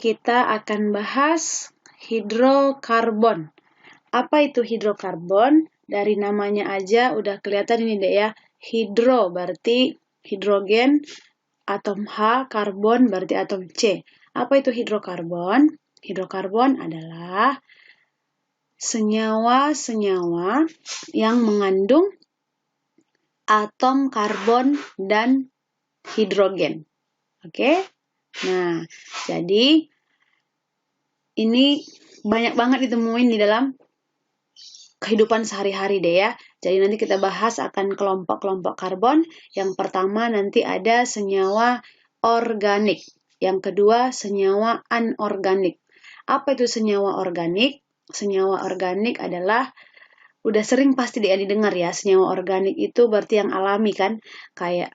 kita akan bahas hidrokarbon. Apa itu hidrokarbon? Dari namanya aja udah kelihatan ini deh ya. Hidro berarti hidrogen, atom H, karbon berarti atom C. Apa itu hidrokarbon? Hidrokarbon adalah senyawa-senyawa yang mengandung atom karbon dan hidrogen. Oke? Nah, jadi ini banyak banget ditemuin di dalam kehidupan sehari-hari deh ya. Jadi nanti kita bahas akan kelompok-kelompok karbon. Yang pertama nanti ada senyawa organik. Yang kedua senyawa anorganik. Apa itu senyawa organik? Senyawa organik adalah udah sering pasti didengar ya. Senyawa organik itu berarti yang alami kan, kayak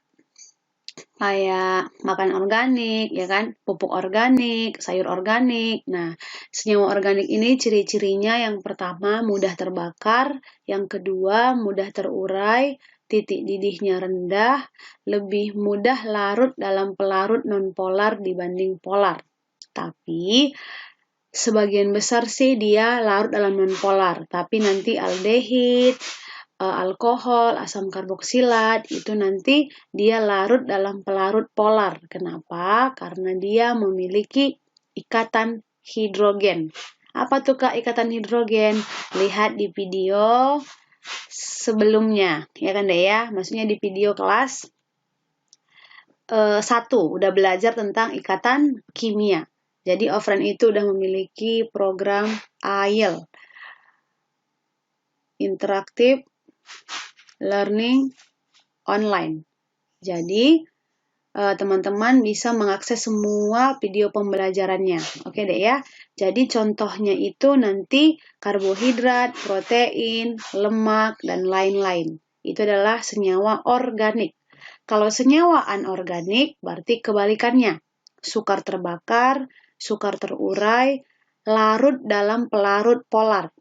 makan organik, ya kan, pupuk organik, sayur organik. Nah, senyawa organik ini ciri-cirinya yang pertama mudah terbakar, yang kedua mudah terurai, titik didihnya rendah, lebih mudah larut dalam pelarut nonpolar dibanding polar. Tapi sebagian besar sih dia larut dalam nonpolar, tapi nanti aldehid, alkohol, asam karboksilat, itu nanti dia larut dalam pelarut polar. Kenapa? Karena dia memiliki ikatan hidrogen. Apa tuh Kak ikatan hidrogen? Lihat di video sebelumnya, ya kan deh ya? Maksudnya di video kelas 1, udah belajar tentang ikatan kimia. Jadi Ofren itu udah memiliki program IEL, Interactive Learning Online. Jadi, teman-teman bisa mengakses semua video pembelajarannya. Oke deh ya. Jadi, contohnya itu nanti karbohidrat, protein, lemak, dan lain-lain. Itu adalah senyawa organik. Kalau senyawa anorganik, berarti kebalikannya. Sukar terbakar, sukar terurai, larut dalam pelarut polar.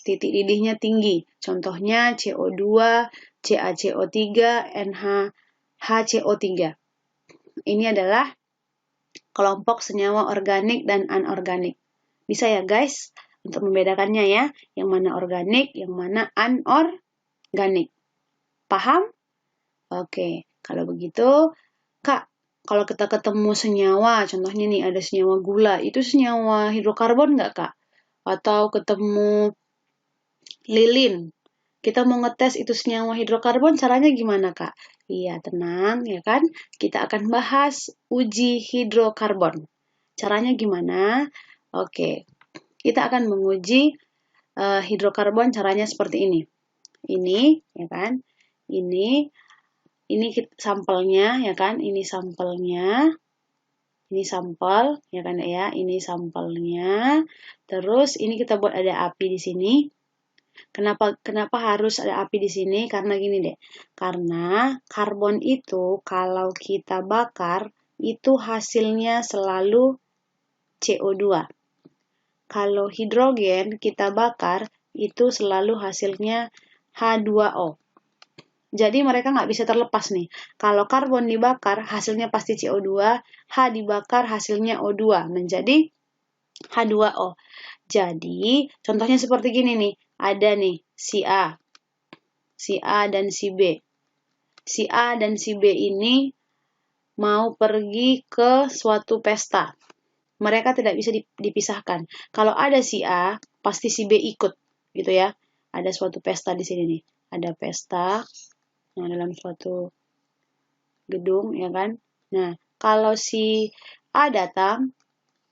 Titik didihnya tinggi. Contohnya CO2, CaCO3, NaHCO3. Ini adalah kelompok senyawa organik dan anorganik. Bisa ya guys untuk membedakannya ya, yang mana organik, yang mana anorganik. Paham? Oke, kalau begitu Kak, kalau kita ketemu senyawa, contohnya nih ada senyawa gula, itu senyawa hidrokarbon nggak Kak? Atau ketemu lilin, kita mau ngetes itu senyawa hidrokarbon, caranya gimana Kak? Iya, tenang ya kan? Kita akan bahas uji hidrokarbon. Caranya gimana? Oke, kita akan menguji hidrokarbon caranya seperti ini. Ini, ya kan? Ini sampelnya, ya kan? Ini sampelnya. Ini sampel, ya kan ya? Ini sampelnya. Terus ini kita buat ada api di sini. Kenapa harus ada api di sini? Karena gini deh. Karena karbon itu kalau kita bakar itu hasilnya selalu CO2. Kalau hidrogen kita bakar itu selalu hasilnya H2O. Jadi mereka nggak bisa terlepas nih. Kalau karbon dibakar hasilnya pasti CO2, H dibakar hasilnya O2 menjadi H2O. Jadi contohnya seperti gini nih. Ada nih si A dan si B. Si A dan si B ini mau pergi ke suatu pesta. Mereka tidak bisa dipisahkan. Kalau ada si A, pasti si B ikut, gitu ya. Ada suatu pesta di sini nih. Ada pesta yang dalam suatu gedung, ya kan. Nah, kalau si A datang,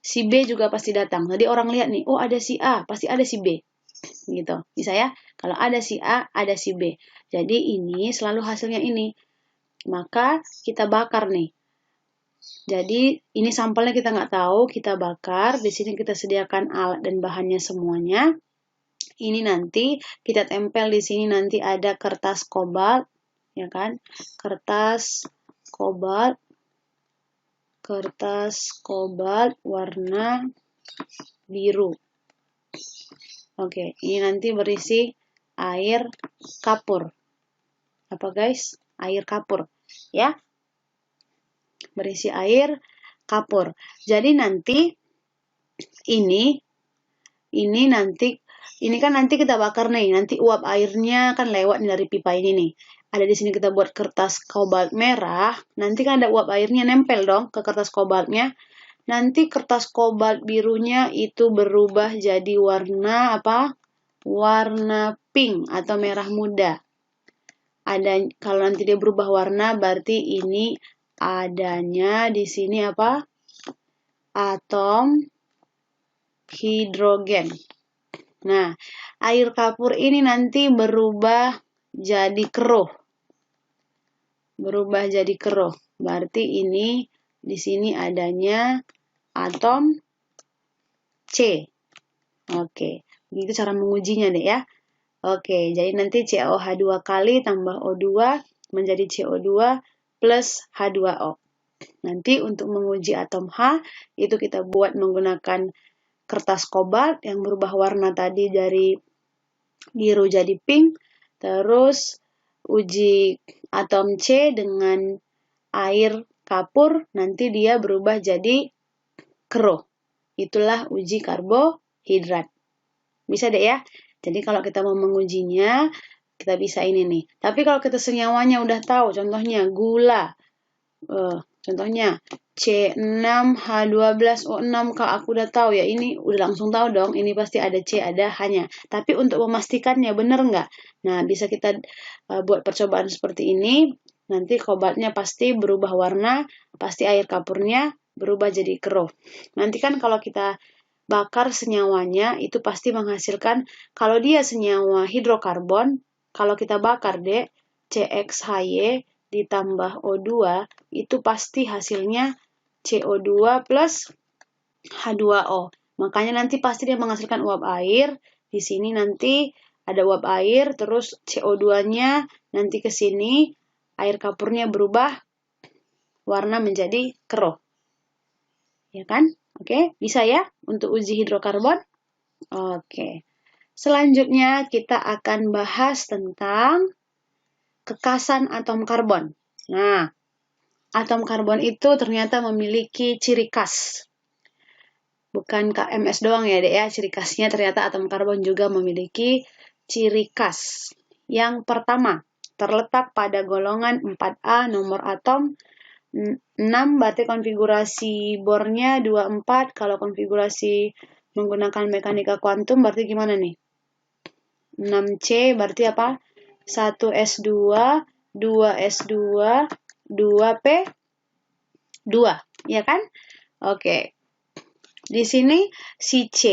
si B juga pasti datang. Jadi orang lihat nih, oh ada si A, pasti ada si B. Gitu. Bisa ya? Kalau ada si A, ada si B. Jadi ini selalu hasilnya ini. Maka kita bakar nih. Jadi ini sampelnya kita nggak tahu, kita bakar. Di sini kita sediakan alat dan bahannya semuanya. Ini nanti kita tempel di sini nanti ada kertas kobalt, ya kan? Kertas kobalt warna biru. Oke, ini nanti berisi air kapur. Apa guys? Air kapur, ya. Berisi air kapur. Jadi nanti ini nanti, ini kan nanti kita bakar nih, nanti uap airnya kan lewat nih dari pipa ini nih. Ada di sini kita buat kertas kobalt merah, nanti kan ada uap airnya nempel dong ke kertas kobaltnya. Nanti kertas kobalt birunya itu berubah jadi warna apa? Warna pink atau merah muda. Kalau nanti dia berubah warna, berarti ini adanya di sini apa? Atom hidrogen. Nah, air kapur ini nanti berubah jadi keruh. Berubah jadi keruh. Berarti ini di sini adanya atom C. Oke, begitu cara mengujinya deh ya. Oke, jadi nanti COH2 kali tambah O2 menjadi CO2 plus H2O. Nanti untuk menguji atom H, itu kita buat menggunakan kertas kobalt yang berubah warna tadi dari biru jadi pink. Terus uji atom C dengan air kapur, nanti dia berubah jadi keruh. Itulah uji karbohidrat. Bisa deh ya. Jadi kalau kita mau mengujinya, kita bisa ini nih. Tapi kalau kita senyawanya udah tahu, contohnya gula, contohnya C6H12O6, kalau aku udah tahu ya, ini udah langsung tahu dong, ini pasti ada C, ada H-nya. Tapi untuk memastikannya benar nggak? Nah, bisa kita buat percobaan seperti ini. Nanti kobaltnya pasti berubah warna, pasti air kapurnya berubah jadi keruh. Nanti kan kalau kita bakar senyawanya itu pasti menghasilkan, kalau dia senyawa hidrokarbon, kalau kita bakar deh CXHY ditambah O2 itu pasti hasilnya CO2 plus H2O. Makanya nanti pasti dia menghasilkan uap air. Di sini nanti ada uap air, terus CO2-nya nanti ke sini, air kapurnya berubah warna menjadi keruh. Ya kan? Oke, bisa ya untuk uji hidrokarbon? Oke. Selanjutnya kita akan bahas tentang kekasan atom karbon. Nah, atom karbon itu ternyata memiliki ciri khas. Bukan KMS doang ya, Dek ya. Ciri khasnya ternyata atom karbon juga memiliki ciri khas. Yang pertama, terletak pada golongan 4A nomor atom 6, berarti konfigurasi bornya 24. Kalau konfigurasi menggunakan mekanika kuantum berarti gimana nih? 6C berarti apa? 1S2, 2S2, 2P2. Ya kan? Oke. Di sini si C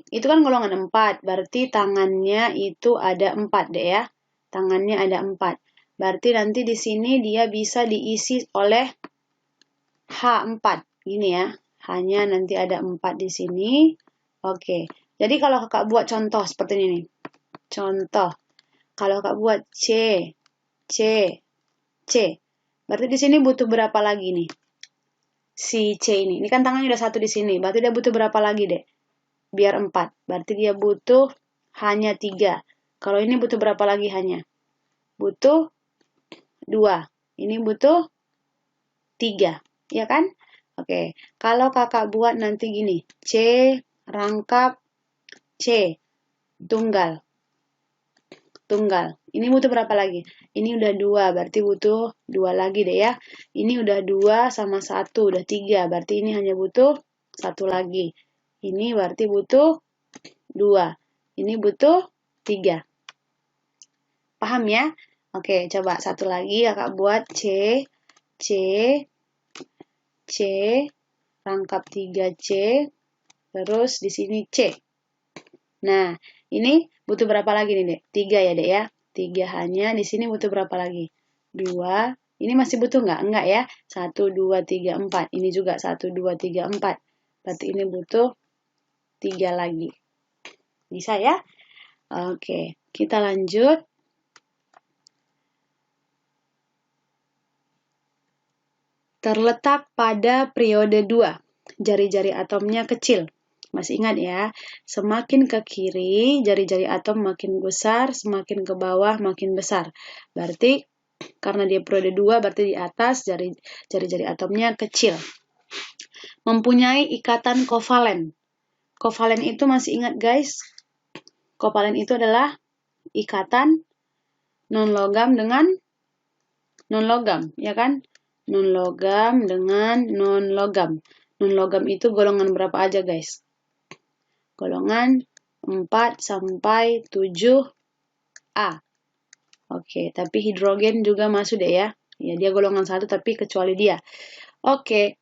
itu kan golongan 4, berarti tangannya itu ada 4 deh ya. Tangannya ada 4. Berarti nanti di sini dia bisa diisi oleh H4. Gini ya. Hanya nanti ada 4 di sini. Oke. Jadi kalau kakak buat contoh seperti ini nih. Contoh. Kalau kakak buat C. Berarti di sini butuh berapa lagi nih? Si C ini. Ini kan tangannya udah 1 di sini. Berarti dia butuh berapa lagi deh? Biar 4. Berarti dia butuh hanya 3. Kalau ini butuh berapa lagi hanya? Butuh 2. Ini butuh 3. Ya kan? Oke. Kalau kakak buat nanti gini. C rangkap C. Tunggal. Ini butuh berapa lagi? Ini udah 2. Berarti butuh 2 lagi deh ya. Ini udah 2 sama 1. Udah 3. Berarti ini hanya butuh 1 lagi. Ini berarti butuh 2. Ini butuh 3. Paham ya? Oke, coba satu lagi kakak buat C, rangkap 3C, terus di sini C. Nah, ini butuh berapa lagi nih, Dek? 3 ya, Dek ya? 3 hanya, di sini butuh berapa lagi? 2. Ini masih butuh nggak? Enggak ya. 1, 2, 3, 4. Ini juga 1, 2, 3, 4. Berarti ini butuh 3 lagi. Bisa ya? Oke, kita lanjut. Terletak pada periode 2. Jari-jari atomnya kecil. Masih ingat ya? Semakin ke kiri, jari-jari atom makin besar, semakin ke bawah makin besar. Berarti karena dia periode 2, berarti di atas jari-jari atomnya kecil. Mempunyai ikatan kovalen. Kovalen itu masih ingat guys? Kovalen itu adalah ikatan non-logam dengan non-logam, ya kan? Non-logam dengan non-logam. Non-logam itu golongan berapa aja guys? Golongan 4 sampai 7A. Oke, tapi hidrogen juga masuk deh ya. Ya, dia golongan 1 tapi kecuali dia. Oke,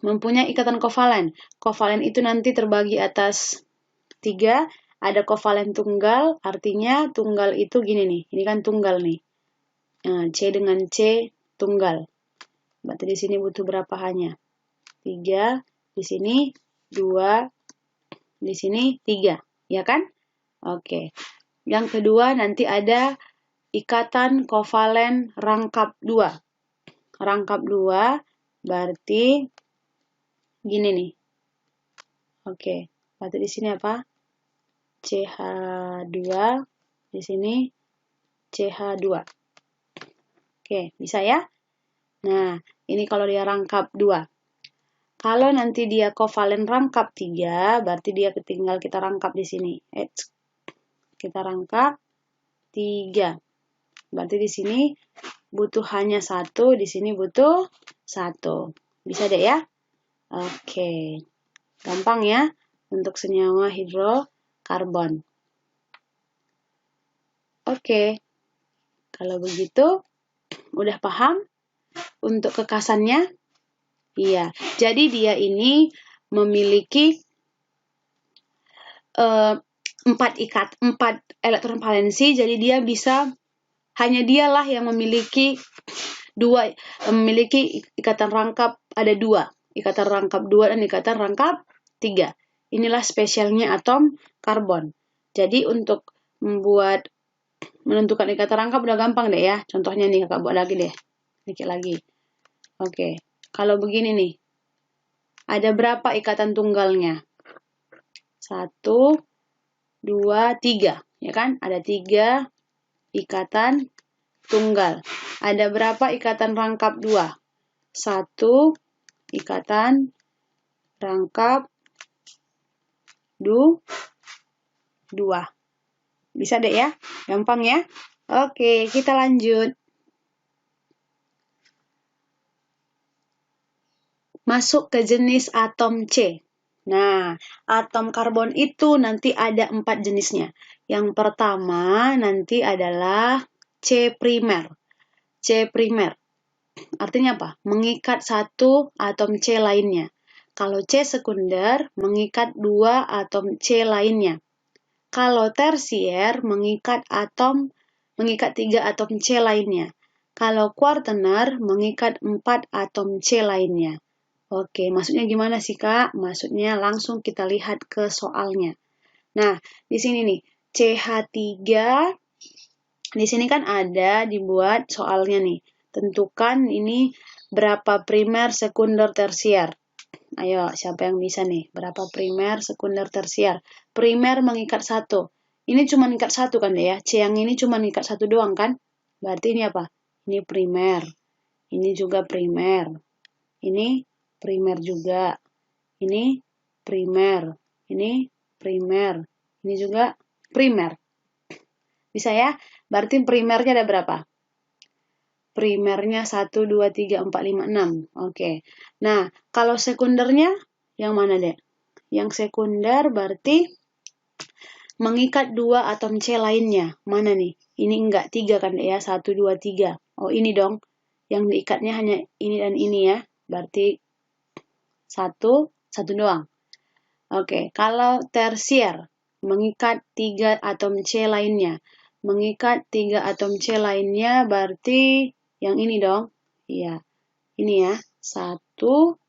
mempunyai ikatan kovalen. Kovalen itu nanti terbagi atas 3. Ada kovalen tunggal, artinya tunggal itu gini nih. Ini kan tunggal nih. Nah, C dengan C tunggal. Berarti di sini butuh berapa hanya? 3, di sini 2, di sini 3, ya kan? Oke. Yang kedua nanti ada ikatan kovalen rangkap 2. Rangkap 2 berarti gini nih. Oke, berarti di sini apa? CH2, di sini CH2. Oke, bisa ya? Nah, ini kalau dia rangkap 2. Kalau nanti dia kovalen rangkap 3, berarti dia tinggal kita rangkap di sini. Kita rangkap 3. Berarti di sini butuh hanya 1, di sini butuh 1. Bisa deh ya? Oke. Gampang ya untuk senyawa hidrokarbon. Oke. Kalau begitu, udah paham untuk kekasannya? Iya. Jadi dia ini memiliki 4 elektron valensi, jadi dia bisa hanya dialah yang memiliki ikatan rangkap ada 2, ikatan rangkap 2 dan ikatan rangkap 3. Inilah spesialnya atom karbon. Jadi untuk menentukan ikatan rangkap udah gampang deh ya. Contohnya nih kakak buat lagi deh. Dikit lagi. Oke. Kalau begini nih. Ada berapa ikatan tunggalnya? 1, 2, 3. Ya kan? Ada 3 ikatan tunggal. Ada berapa ikatan rangkap 2? 1 ikatan rangkap 2. Bisa deh ya? Gampang ya? Oke, kita lanjut. Masuk ke jenis atom C. Nah, atom karbon itu nanti ada 4 jenisnya. Yang pertama nanti adalah C primer. C primer. Artinya apa? Mengikat 1 atom C lainnya. Kalau C sekunder, mengikat 2 atom C lainnya. Kalau tersier, mengikat 3 atom C lainnya. Kalau kuartener, mengikat 4 atom C lainnya. Oke, maksudnya gimana sih, Kak? Maksudnya langsung kita lihat ke soalnya. Nah, di sini nih, CH3, di sini kan ada dibuat soalnya nih. Tentukan ini berapa primer, sekunder, tersier. Ayo, siapa yang bisa nih? Berapa primer, sekunder, tersier? Primer mengikat 1. Ini cuma mengikat 1 kan ya? C yang ini cuma mengikat 1 doang kan? Berarti ini apa? Ini primer. Ini juga primer. Ini primer juga. Ini primer. Ini primer. Ini juga primer. Bisa ya? Berarti primernya ada berapa? Primernya 1, 2, 3, 4, 5, 6. Oke. Nah, kalau sekundernya yang mana dek? Yang sekunder berarti mengikat 2 atom C lainnya. Mana nih? Ini enggak 3 kan dek ya? 1, 2, 3. Oh ini dong. Yang diikatnya hanya ini dan ini ya. Berarti satu doang. Oke, kalau tersier mengikat 3 atom C lainnya. Mengikat 3 atom C lainnya berarti yang ini dong. Iya. Ini ya. 1,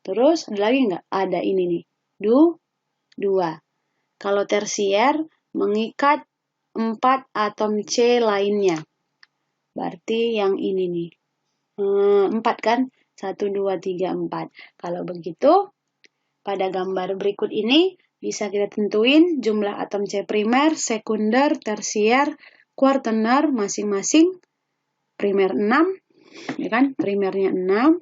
terus ada lagi nggak? Ada ini nih. 2. Kalau tersier mengikat 4 atom C lainnya. Berarti yang ini nih. 4 kan? 1, 2, 3, 4. Kalau begitu, pada gambar berikut ini bisa kita tentuin jumlah atom C primer, sekunder, tersier, kuartener masing-masing. Primer 6, ya kan? Primernya 6,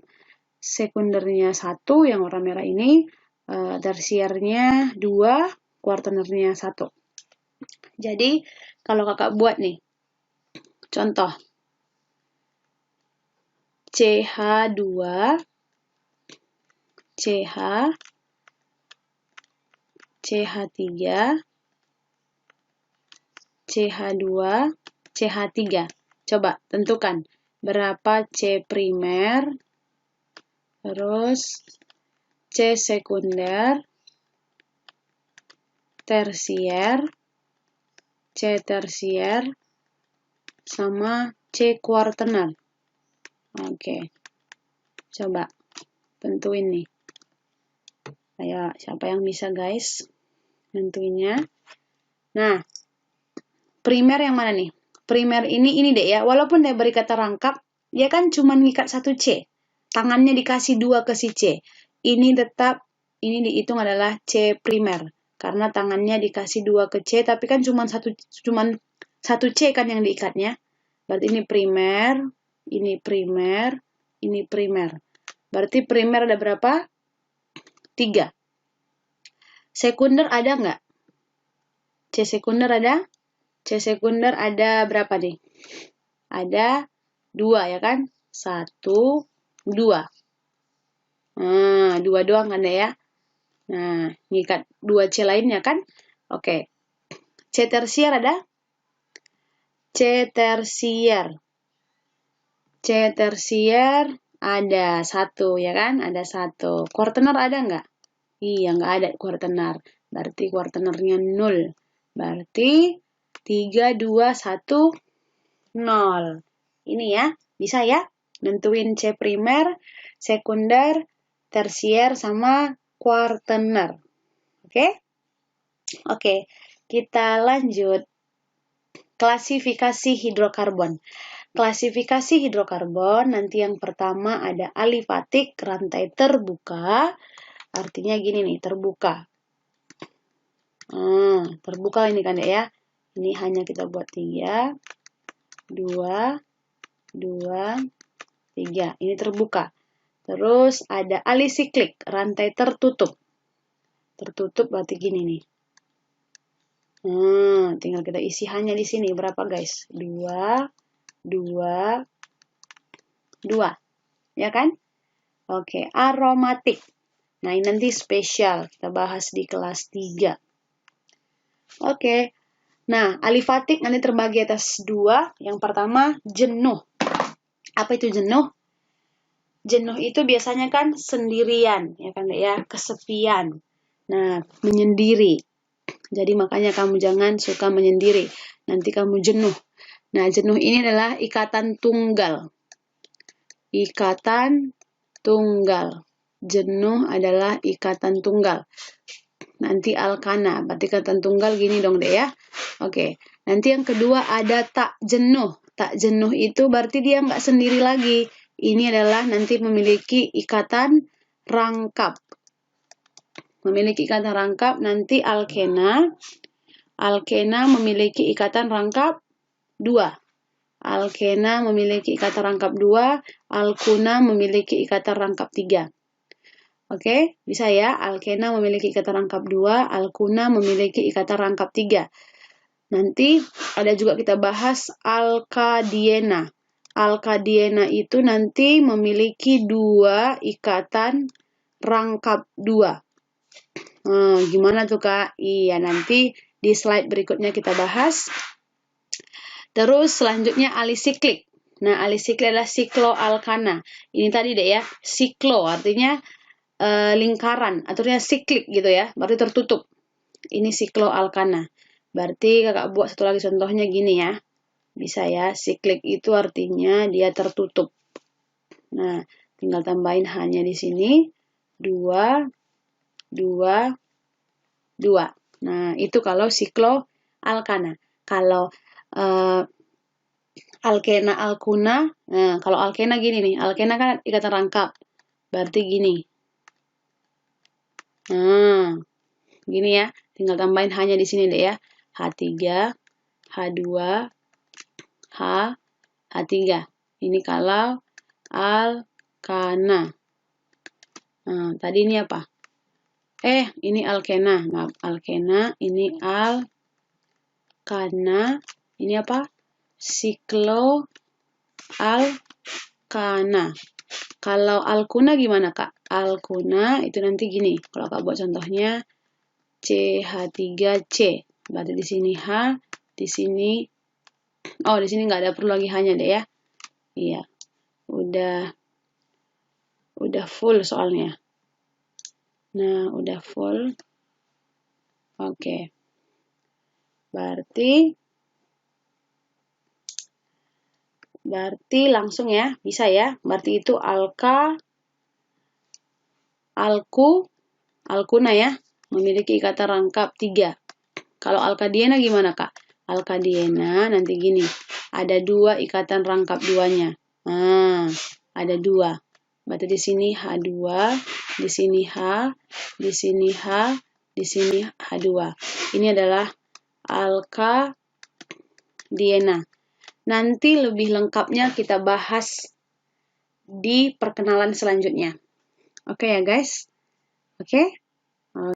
sekundernya 1 yang warna merah ini, tersiernya 2, kuartenernya 1. Jadi, kalau kakak buat nih, contoh, CH2, CH, CH3, CH2, CH3. Coba tentukan berapa C primer, terus C sekunder, tersier, C tersier, sama C kuartener. Oke, coba tentuin nih. Ayo, siapa yang bisa guys nentuinnya? Nah, primer yang mana nih? Primer ini deh ya, walaupun dia beri kata rangkap, dia kan cuma ngikat 1 C. Tangannya dikasih 2 ke si C. Ini tetap, ini dihitung adalah C primer. Karena tangannya dikasih 2 ke C, tapi kan cuma satu C kan yang diikatnya. Berarti ini primer, ini primer, ini primer. Berarti primer ada berapa? 3. Sekunder ada nggak? C sekunder ada? C sekunder ada berapa nih? Ada 2 ya kan? 1, 2. Nah, 2 doang kan ya? Nah, ngikat 2 C lainnya kan? Oke. C tersier ada? C tersier. C tersier ada 1 ya kan? Ada 1. Kuartener ada nggak? Iya, nggak ada kuartener. Berarti kuartenernya 0. Berarti 3, 2, 1, 0. Ini ya, bisa ya? Nentuin C primer, sekunder, tersier, sama kuartener. Oke? Oke, kita lanjut. Klasifikasi hidrokarbon. Klasifikasi hidrokarbon, nanti yang pertama ada alifatik, rantai terbuka. Artinya gini nih, terbuka. Terbuka ini kan ya. Ini hanya kita buat 3, 2, 2, 3. Ini terbuka. Terus ada alisiklik, rantai tertutup. Tertutup berarti gini nih. Tinggal kita isi hanya di sini. Berapa guys? 2, 2, 2. Ya kan? Oke, aromatik. Nah, ini nanti spesial. Kita bahas di kelas 3. Oke. Nah, alifatik nanti terbagi atas 2. Yang pertama, jenuh. Apa itu jenuh? Jenuh itu biasanya kan sendirian, ya kan ya, kesepian. Nah, menyendiri. Jadi makanya kamu jangan suka menyendiri. Nanti kamu jenuh. Nah, jenuh ini adalah ikatan tunggal. Ikatan tunggal. Jenuh adalah ikatan tunggal. Nanti alkana, berarti ikatan tunggal gini dong deh ya. Oke, nanti yang kedua ada tak jenuh. Tak jenuh itu berarti dia nggak sendiri lagi. Ini adalah nanti memiliki ikatan rangkap. Memiliki ikatan rangkap, nanti alkena. Alkena memiliki ikatan rangkap 2. Alkena memiliki ikatan rangkap 2. Alkuna memiliki ikatan rangkap 3. Oke, bisa ya. Alkena memiliki ikatan rangkap 2. Alkuna memiliki ikatan rangkap 3. Nanti ada juga kita bahas alkadiena. Alkadiena itu nanti memiliki 2 ikatan rangkap 2. Gimana tuh Kak? Iya, nanti di slide berikutnya kita bahas. Terus selanjutnya alisiklik. Nah, alisiklik adalah sikloalkana. Ini tadi deh ya, siklo artinya lingkaran, artinya siklik gitu ya, berarti tertutup. Ini sikloalkana. Berarti kakak buat satu lagi contohnya gini ya. Bisa ya, siklik itu artinya dia tertutup. Nah, tinggal tambahin hanya di sini 2, 2, 2. Nah, itu kalau sikloalkana. Kalau alkena, alkuna, nah kalau alkena gini nih, alkena kan ikatan rangkap. Berarti gini. Nah, gini ya, tinggal tambahin hanya di sini deh ya. H3, H2, H, H3. Ini kalau alkana. Nah, tadi ini apa? Ini alkena, maaf, alkena, ini alkana, ini apa? Sikloalkana. Kalau alkuna gimana, Kak? Alkuna itu nanti gini. Kalau Kak buat contohnya CH3C. Berarti di sini H, di sini di sini nggak ada perlu lagi hanya deh ya. Iya. Udah full soalnya. Nah, udah full. Oke. Berarti langsung ya, bisa ya. Berarti itu alkuna ya, memiliki ikatan rangkap 3. Kalau alkadiena gimana, Kak? Alkadiena nanti gini, ada 2 ikatan rangkap 2-nya. Nah, ada 2. Berarti di sini H2, di sini H, di sini H, di sini H2. Ini adalah alkadiena. Nanti lebih lengkapnya kita bahas di perkenalan selanjutnya. Oke ya guys? Oke?